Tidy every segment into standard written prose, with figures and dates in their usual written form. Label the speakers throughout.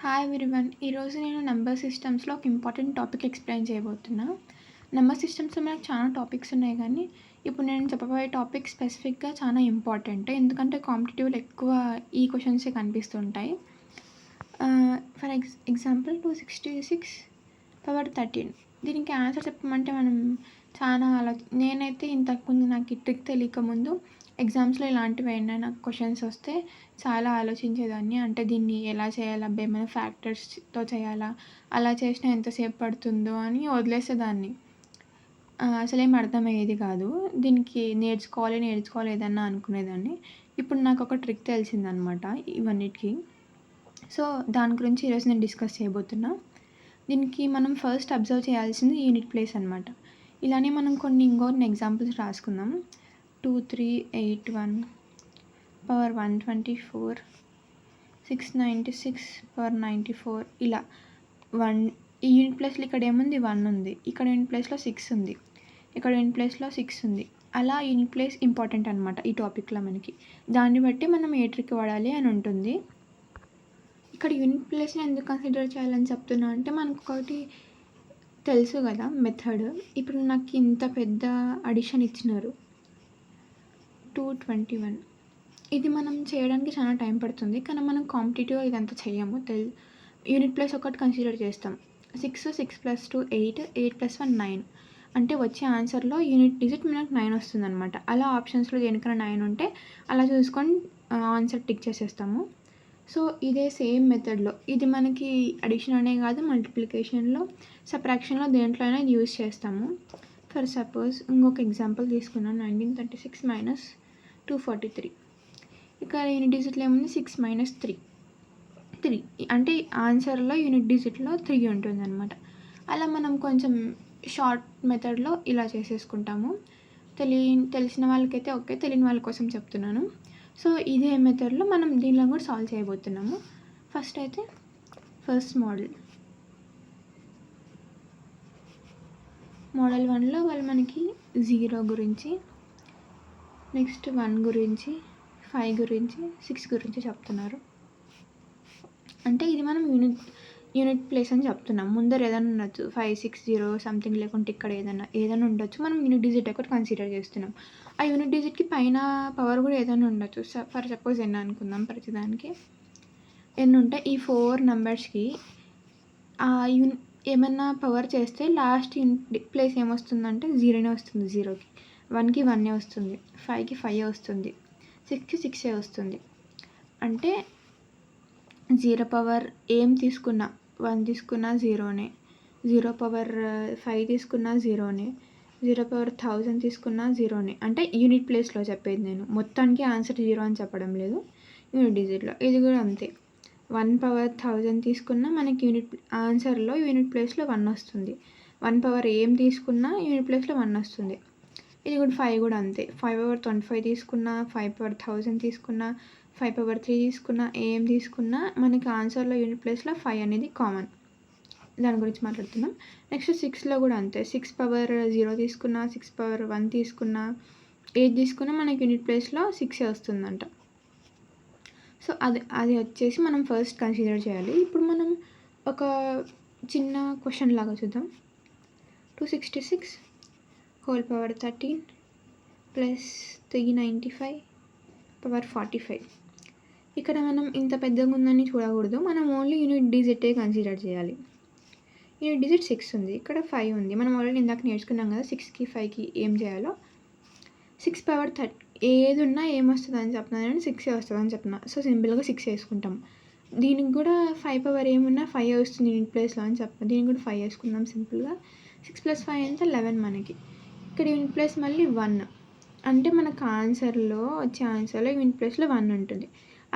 Speaker 1: Hi everyone. ఈరోజు నేను number సిస్టమ్స్లో ఒక ఇంపార్టెంట్ టాపిక్ ఎక్స్ప్లెయిన్ చేయబోతున్నా. నెంబర్ సిస్టమ్స్లో మనకు చాలా టాపిక్స్ ఉన్నాయి, కానీ ఇప్పుడు నేను చెప్పబోయే టాపిక్ స్పెసిఫిక్గా చాలా ఇంపార్టెంట్. ఎందుకంటే కాంపిటేటివ్లో ఎక్కువ ఈ క్వశ్చన్సే కనిపిస్తుంటాయి. For example 266 power 13. దీనికి ఆన్సర్ చెప్పమంటే మనం చాలా నేనైతే ఇంతకుముందు నాకు ఈ ట్రిక్ తెలియకముందు ఎగ్జామ్స్లో ఇలాంటివి ఏమైనా క్వశ్చన్స్ వస్తే చాలా ఆలోచించేదాన్ని. అంటే దీన్ని ఎలా చేయాలి, అబ్బా ఏమైనా ఫ్యాక్టర్స్తో చేయాలా, అలా చేసినా ఎంతసేపు పడుతుందో అని వదిలేసేదాన్ని. అసలేం అర్థమయ్యేది కాదు. దీనికి నేర్చుకోవాలి ఏదన్నా అనుకునేదాన్ని. ఇప్పుడు నాకు ఒక ట్రిక్ తెలిసిందనమాట ఇవన్నిటికి. సో దాని గురించి ఈరోజు నేను డిస్కస్ చేయబోతున్నా. దీనికి మనం ఫస్ట్ అబ్జర్వ్ చేయాల్సింది యూనిట్ ప్లేస్ అనమాట. ఇలానే మనం ఇంకొన్ని ఎగ్జాంపుల్స్ రాసుకుందాం. 2381 power 124, 696 power 94. ఇలా ఈ యూనిట్ ప్లేస్లో ఇక్కడ ఏముంది, 1 ఉంది. ఇక్కడ యూనిట్ ప్లేస్లో 6 ఉంది. ఇక్కడ యూనిట్ ప్లేస్లో 6 ఉంది. అలా యూనిట్ ప్లేస్ ఇంపార్టెంట్ అనమాట ఈ టాపిక్లో మనకి. దాన్ని బట్టి మనం ఏ ట్రిక్ వాడాలి అని ఉంటుంది. ఇక్కడ యూనిట్ ప్లేస్ని ఎందుకు కన్సిడర్ చేయాలని చెప్తున్నా అంటే, మనకు ఒకటి తెలుసు కదా మెథడ్. ఇప్పుడు నాకు ఇంత పెద్ద అడిషన్ ఇచ్చినారు 221. ఇది మనం చేయడానికి చాలా టైం పడుతుంది, కానీ మనం కాంపిటేటివ్గా ఇదంతా చేయము. యూనిట్ ప్లేస్ ఒకటి కన్సిడర్ చేస్తాం. 6 + 2 8, 8 + 1 9. అంటే వచ్చే ఆన్సర్లో యూనిట్ డిజిట్ మనకు 9 వస్తుంది అనమాట. అలా ఆప్షన్స్లో దేనికైనా 9 ఉంటే అలా చూసుకొని ఆన్సర్ టిక్ చేసేస్తాము. సో ఇదే సేమ్ మెథడ్లో ఇది మనకి అడిషన్ అనే కాదు, మల్టిప్లికేషన్లో, సబ్ట్రాక్షన్లో దేంట్లో అయినా యూజ్ చేస్తాము. ఫర్ సపోజ్ ఇంకొక ఎగ్జాంపుల్ తీసుకున్నాం. 1936 - 243. ఇక్కడ యూనిట్ డిజిట్లో ఏముంది, 6 - 3. అంటే ఆన్సర్లో యూనిట్ డిజిట్లో 3 ఉంటుంది అనమాట. అలా మనం కొంచెం షార్ట్ మెథడ్లో ఇలా చేసేసుకుంటాము. తెలిసిన వాళ్ళకైతే ఓకే, తెలియని వాళ్ళ కోసం చెప్తున్నాను. సో ఇదే మెథడ్లో మనం దీనిలో కూడా సాల్వ్ చేయబోతున్నాము. ఫస్ట్ మోడల్ 1లో వాళ్ళు మనకి 0 గురించి, నెక్స్ట్ 1 గురించి, 5 గురించి, 6 గురించి చెప్తున్నారు. అంటే ఇది మనం యూనిట్ ప్లేస్ అని చెప్తున్నాం. ముందర ఏదైనా ఉండొచ్చు, 5 6 0 సంథింగ్, లేకుంటే ఇక్కడ ఏదైనా ఉండొచ్చు. మనం యూనిట్ డిజిట్ ఒకటి కన్సిడర్ చేస్తున్నాం. ఆ యూనిట్ డిజిట్కి పైన పవర్ కూడా ఏదైనా ఉండొచ్చు. ఫర్ సపోజ్ ఎన్ అనుకుందాం. ప్రతిదానికి ఎన్ని ఉంటాయి. ఈ 4 నెంబర్స్కి ఏమన్నా పవర్ చేస్తే లాస్ట్ యూనిట్ ప్లేస్ ఏమొస్తుందంటే 0నే వస్తుంది. 0కి 1కి 1 వస్తుంది, 5కి 5 వస్తుంది, 6కి 6 వస్తుంది. అంటే 0 పవర్ ఏం తీసుకున్నా, 1 తీసుకున్నా 0నే, 0 పవర్ 5 తీసుకున్నా 0నే, 0 పవర్ 1000 తీసుకున్నా 0నే. అంటే యూనిట్ ప్లేస్లో చెప్పేది నేను. మొత్తానికి ఆన్సర్ 0 అని చెప్పడం లేదు, యూనిట్ డిజిట్లో. ఇది కూడా అంతే. 1 పవర్ 1000 తీసుకున్నా మనకి ఆన్సర్లో యూనిట్ ప్లేస్లో 1 వస్తుంది. 1 పవర్ ఏం తీసుకున్నా యూనిట్ ప్లేస్లో 1 వస్తుంది. ఇది కూడా 5 కూడా అంతే. 5 పవర్ 25 తీసుకున్నా, 5 పవర్ 1000 తీసుకున్నా, 5 పవర్ 3 తీసుకున్నా, ఏం తీసుకున్నా మనకి ఆన్సర్లో యూనిట్ ప్లేస్లో 5 అనేది కామన్. దాని గురించి మాట్లాడుతున్నాం. నెక్స్ట్ 6లో కూడా అంతే. 6 పవర్ 0 తీసుకున్నా, 6 పవర్ 1 తీసుకున్నా, ఏది తీసుకున్నా మనకి యూనిట్ ప్లేస్లో 6 వస్తుందంట. సో అది వచ్చేసి మనం ఫస్ట్ కన్సిడర్ చేయాలి. ఇప్పుడు మనం ఒక చిన్న క్వశ్చన్ లాగా చూద్దాం. 266 హోల్ పవర్ 13 ప్లస్ 395 పవర్ 45. ఇక్కడ మనం ఇంత పెద్దగా ఉందని చూడకూడదు. మనం ఓన్లీ యూనిట్ డిజిటే కన్సిడర్ చేయాలి. యూనిట్ డిజిట్ 6 ఉంది, ఇక్కడ 5 ఉంది. మనం ఆల్రెడీ ఇందాక నేర్చుకున్నాం కదా 6కి 5కి ఏం చేయాలో. 6 పవర్ 30 ఏది ఉన్నా ఏమొస్తుంది అని చెప్తున్నాను, నేను 6 వస్తుంది అని చెప్తున్నా. సో సింపుల్గా 6 వేసుకుంటాం. దీనికి కూడా 5 పవర్ ఏమున్నా 5 వస్తుంది యూనిట్ ప్లేస్లో అని చెప్తాను. దీనికి కూడా 5 వేసుకుందాం సింపుల్గా. 6 + 5 ఎంత 11 మనకి. ఇక్కడ యూనిట్ ప్లేస్ మళ్ళీ 1. అంటే మనకు వచ్చే ఆన్సర్లో యూనిట్ ప్లేస్లో 1 ఉంటుంది.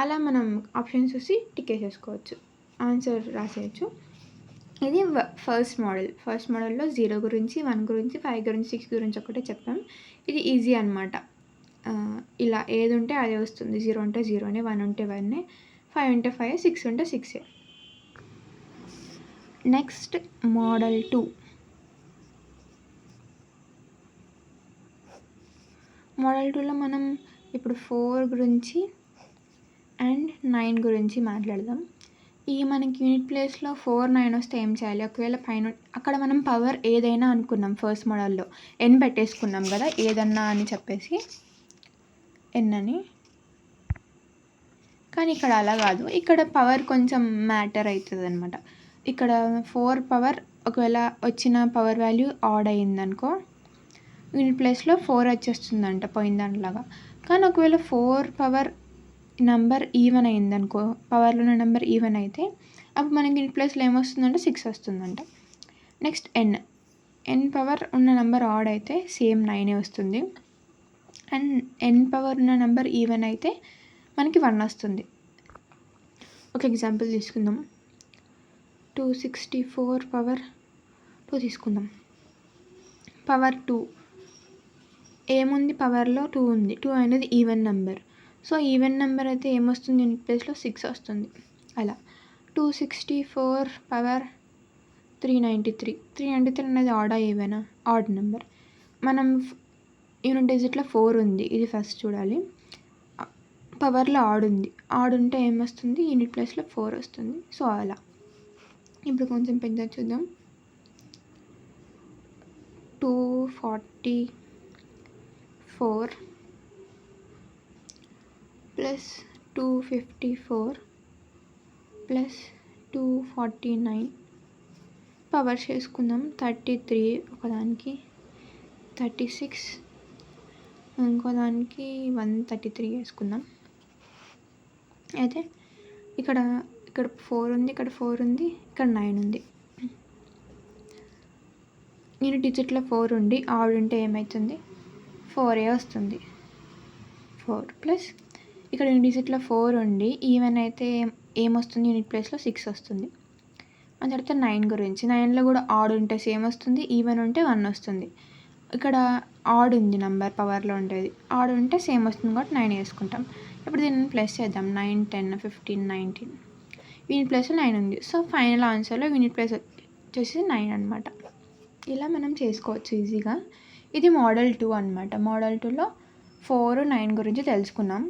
Speaker 1: అలా మనం ఆప్షన్స్ చూసి టిక్ వేసేసుకోవచ్చు, ఆన్సర్ రాసేయచ్చు. ఇది ఫస్ట్ మోడల్లో 0 గురించి, 1 గురించి, 5 గురించి, 6 గురించి ఒకటే చెప్పాం. ఇది ఈజీ అనమాట. ఇలా ఏది ఉంటే అదే వస్తుంది. 0 ఉంటే 0నే, 1 ఉంటే 1నే, 5 ఉంటే 5, 6 ఉంటే 6. Next model 2. మోడల్ 2లో మనం ఇప్పుడు 4 గురించి అండ్ 9 గురించి మాట్లాడదాం. ఈ మనకి యూనిట్ ప్లేస్లో 4, 9 వస్తే ఏం చేయాలి? ఒకవేళ పైన అక్కడ మనం పవర్ ఏదైనా అనుకున్నాం ఫస్ట్ మోడల్లో. ఎన్ పెట్టేసుకున్నాం కదా ఏదన్నా అని చెప్పేసి ఎన్ అని. కానీ ఇక్కడ అలా కాదు. ఇక్కడ పవర్ కొంచెం మ్యాటర్ అవుతుంది అనమాట. ఇక్కడ 4 పవర్ ఒకవేళ వచ్చిన పవర్ వాల్యూ ఆడ్ అయ్యిందనుకో యూనిట్ ప్లేస్లో 4 వచ్చేస్తుందంట పోయిన దానిలాగా. కానీ ఒకవేళ 4 పవర్ నెంబర్ ఈవెన్ అయిందనుకో, పవర్లో ఉన్న నెంబర్ ఈవెన్ అయితే అప్పుడు మనకి యూనిట్ ప్లేస్లో ఏమొస్తుందంటే 6 వస్తుందంట. నెక్స్ట్ ఎన్ పవర్ ఉన్న నెంబర్ ఆడ్ అయితే సేమ్ 9 వస్తుంది. అండ్ ఎన్ పవర్ ఉన్న నెంబర్ ఈవెన్ అయితే మనకి 1 వస్తుంది. ఒక ఎగ్జాంపుల్ తీసుకుందాం. 264 పవర్ 2 తీసుకుందాం. పవర్ 2 ఏముంది? పవర్లో 2 ఉంది. 2 అనేది even number. So even number అయితే ఏమొస్తుంది? యూనిట్ ప్లేస్లో 6 వస్తుంది. అలా 264 పవర్ 393. 393 అనేది ఆడా ఈవెనా? Odd number. మనం యూనిట్ డిజిట్లో 4 ఉంది. ఇది ఫస్ట్ చూడాలి. పవర్లో ఆడ్ ఉంది. ఆడ్ ఉంటే ఏమొస్తుంది? యూనిట్ ప్లేస్లో 4 వస్తుంది. సో అలా. ఇప్పుడు కొంచెం పెద్ద చూద్దాం. 244 ప్లస్ 254 ప్లస్ 249 పవర్ చేసుకుందాం. 33 ఒకదానికి, 36 ఇంకో దానికి 133 వేసుకుందాం. అయితే ఇక్కడ 4 ఉంది, ఇక్కడ 4 ఉంది, ఇక్కడ 9 ఉంది. యూనిట్ డిజిట్లో 4 ఉండి ఆడ్ ఉంటే ఏమవుతుంది? 4 వస్తుంది. 4 ప్లస్ ఇక్కడ యూనిట్ డిజిట్లో 4 ఉండి ఈవెన్ అయితే ఏమొస్తుంది? యూనిట్ ప్లేస్లో 6 వస్తుంది. ఆ తర్వాత 9 గురించి. 9లో కూడా ఆడ్ ఉంటే సేమ్ వస్తుంది, ఈవెన్ ఉంటే 1 వస్తుంది. ఇక్కడ ఆడ్ ఉంది నెంబర్ పవర్లో ఉండేది. ఆడ్ ఉంటే సేమ్ వస్తుంది కాబట్టి 9 వేసుకుంటాం. ఇప్పుడు దీన్ని ప్లస్ చేద్దాం. 9, 10, 15, 19 యూనిట్ ప్లేస్లో 9 ఉంది. సో ఫైనల్ ఆన్సర్లో యూనిట్ ప్లేస్ వచ్చేసి 9 అనమాట. ఇలా మనం చేసుకోవచ్చు ఈజీగా. ఇది మోడల్ 2 అనమాట. మోడల్ 2లో 4, 9 గురించి తెలుసుకున్నాం.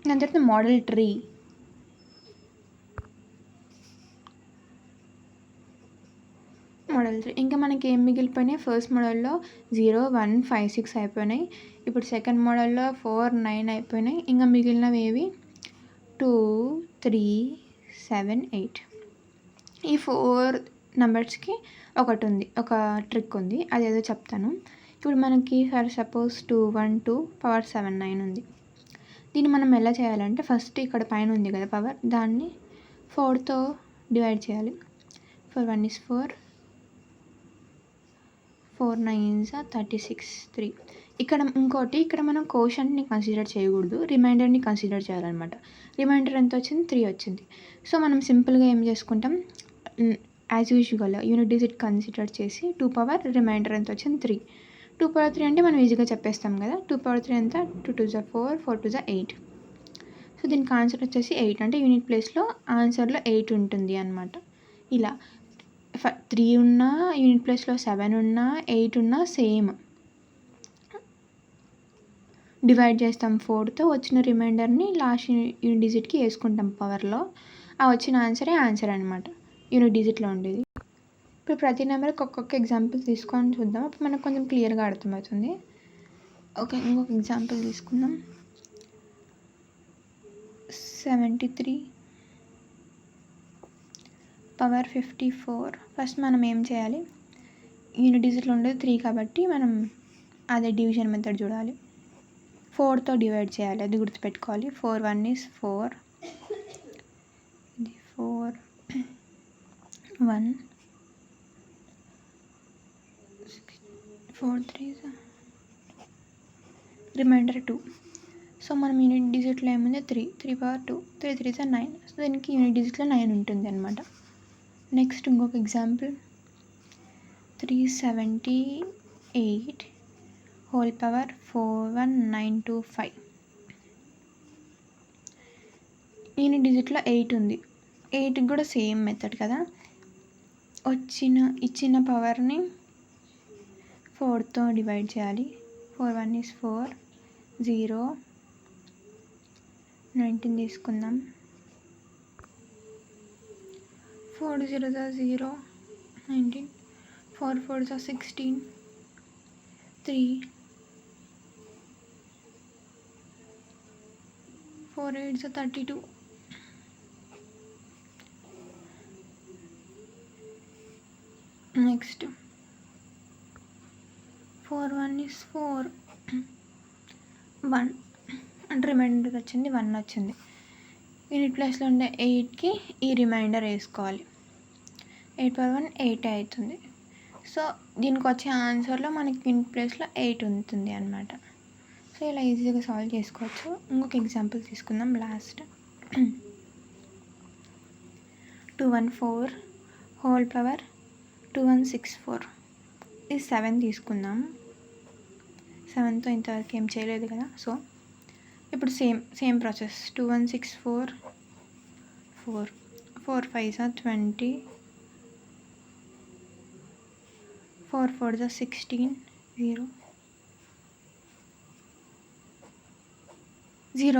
Speaker 1: దాని తర్వాత మోడల్ 3. ఇంకా మనకి ఏం మిగిలిపోయినాయి? ఫస్ట్ మోడల్లో 0, 1, 5, 6 అయిపోయినాయి. ఇప్పుడు సెకండ్ మోడల్లో 4, 9 అయిపోయినాయి. ఇంకా మిగిలినవి ఏవి? 2, 3, 7, 8. ఈ 4 నెంబర్స్కి ఒకటి ఉంది, ఒక ట్రిక్ ఉంది. అదేదో చెప్తాను. ఇప్పుడు మనకి ఫర్ సపోజ్ 212 పవర్ 79 ఉంది. దీన్ని మనం ఎలా చేయాలంటే ఫస్ట్ ఇక్కడ పైన ఉంది కదా పవర్, దాన్ని 4తో డివైడ్ చేయాలి. 4 1 is 4, 4 9s 36, 3. ఇక్కడ ఇంకోటి, ఇక్కడ మనం కోషంట్ని కన్సిడర్ చేయకూడదు, రిమైండర్ని కన్సిడర్ చేయాలన్నమాట. రిమైండర్ ఎంత వచ్చింది? 3 వచ్చింది. సో మనం సింపుల్గా ఏం చేసుకుంటాం? As usual unit digit consider చేసి 2 పవర్ రిమైండర్ ఎంత వచ్చింది? 3. 2 పవర్ 3 అంటే మనం ఈజీగా చెప్పేస్తాం కదా. 2 పవర్ 3 ఎంత? 2 2s 4, 4 2s 8. సో దీనికి ఆన్సర్ వచ్చేసి 8. అంటే యూనిట్ ప్లేస్లో ఆన్సర్లో 8 ఉంటుంది అనమాట. ఇలా 3 ఉన్నా యూనిట్ ప్లేస్లో 7 ఉన్నా 8 ఉన్నా సేమ్ డివైడ్ చేస్తాం 4తో. వచ్చిన రిమైండర్ని లాస్ట్ యూనిట్ డిజిట్కి వేసుకుంటాం పవర్లో. ఆ వచ్చిన ఆన్సర్ అనమాట యూనిట్ డిజిట్లో ఉండేది. ఇప్పుడు ప్రతి నెంబర్కి ఒక్కొక్క ఎగ్జాంపుల్ తీసుకొని చూద్దాం. అప్పుడు మనకు కొంచెం క్లియర్గా అర్థమవుతుంది. ఇంకొక ఎగ్జాంపుల్ తీసుకుందాం. 73 పవర్ 54. ఫస్ట్ మనం ఏం చేయాలి? యూనిట్ డిజిట్లో ఉండేది 3 కాబట్టి మనం అదే డివిజన్ మెథడ్ చూడాలి. 4తో డివైడ్ చేయాలి, అది గుర్తుపెట్టుకోవాలి. 4 1 is 4, ఇది 4 1, 4 3s రిమైండర్ 2. సో మనం యూనిట్ డిజిట్లో ఏముంది? 3 పవర్ 2, 3 3s 9. సో దీనికి యూనిట్ డిజిట్లో 9 ఉంటుంది అనమాట. నెక్స్ట్ ఇంకొక ఎగ్జాంపుల్ 378 హోల్ పవర్ 41925. యూనిట్ డిజిట్లో 8 ఉంది. 8కి కూడా సేమ్ మెథడ్ కదా. ఇచ్చిన పవర్ని 4తో డివైడ్ చేయాలి. 4 1 is 4, 0 19 తీసుకుందాం. 4 0 0, 19, 4 4 16, 3, 4 8 32. Next 4 1 is 4, 1 అంటే రిమైండర్ వచ్చింది, 1 వచ్చింది. యూనిట్ ప్లేస్లో ఉండే 8కి ఈ రిమైండర్ వేసుకోవాలి. 8 × 1 8 అవుతుంది. సో దీనికి వచ్చే ఆన్సర్లో మనకి యూనిట్ ప్లేస్లో 8 ఉంటుంది అనమాట. సో ఇలా ఈజీగా సాల్వ్ చేసుకోవచ్చు. ఇంకొక ఎగ్జాంపుల్ తీసుకుందాం లాస్ట్. 214 హోల్ పవర్ 2164, ఇది 7 తీసుకుందాం. 7తో ఇంతవరకు ఏం చేయలేదు కదా. సో ఇప్పుడు సేమ్ ప్రాసెస్. 2164 4 4 5 20, 4 4 16, 0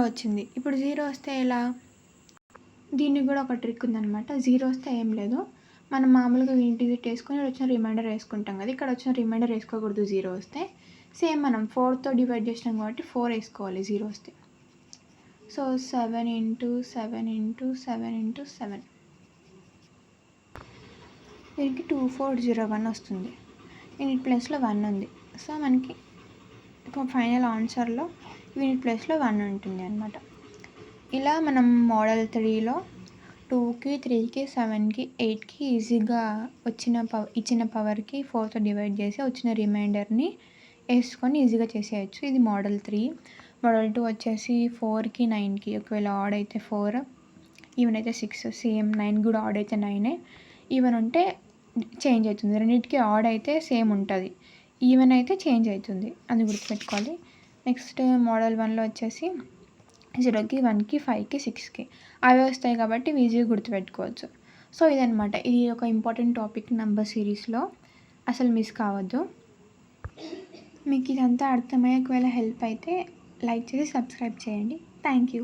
Speaker 1: వచ్చింది. ఇప్పుడు 0 వస్తే ఎలా? దీనికి కూడా ఒక ట్రిక్ ఉందన్నమాట. 0 వస్తే ఏం లేదు, మనం మామూలుగా ఇంటిగ్రేట్ వేసుకొని వచ్చిన రిమైండర్ వేసుకుంటాం కదా. ఇక్కడ వచ్చిన రిమైండర్ వేసుకోకూడదు 0 వస్తే. సేమ్ మనం 4తో డివైడ్ చేసినాం కాబట్టి 4 వేసుకోవాలి 0 వస్తే. సో 7 × 7 × 7 × 7, దీనికి 2401 వస్తుంది. యూనిట్ ప్లేస్లో 1 ఉంది. సో మనకి ఫైనల్ ఆన్సర్లో యూనిట్ ప్లేస్లో 1 ఉంటుంది అనమాట. ఇలా మనం మోడల్ 3లో 2కి 3కి 7కి 8కి ఈజీగా ఇచ్చిన పవర్కి 4తో డివైడ్ చేసి వచ్చిన రిమైండర్ని వేసుకొని ఈజీగా చేసేయచ్చు. ఇది మోడల్ 3. మోడల్ 2 వచ్చేసి 4కి 9కి, ఒకవేళ ఆడ్ అయితే 4, ఈవెన్ అయితే 6. సేమ్ 9 కూడా ఆడ్ అయితే 9, ఈవెన్ ఉంటే చేంజ్ అవుతుంది. రెండింటికి ఆడ్ అయితే సేమ్ ఉంటుంది, ఈవెన్ అయితే చేంజ్ అవుతుంది, అది గుర్తుపెట్టుకోవాలి. నెక్స్ట్ మోడల్ 1లో వచ్చేసి 0కి 1కి 5కి 6కి అవే వస్తాయి కాబట్టి ఈజీగా గుర్తుపెట్టుకోవచ్చు. సో ఇదనమాట, ఇది ఒక ఇంపార్టెంట్ టాపిక్ నెంబర్ సిరీస్లో, అసలు మిస్ కావద్దు. మీకు ఇదంతా అర్థమయ్యే ఒకవేళ హెల్ప్ అయితే లైక్ చేసి సబ్స్క్రైబ్ చేయండి. Thank you.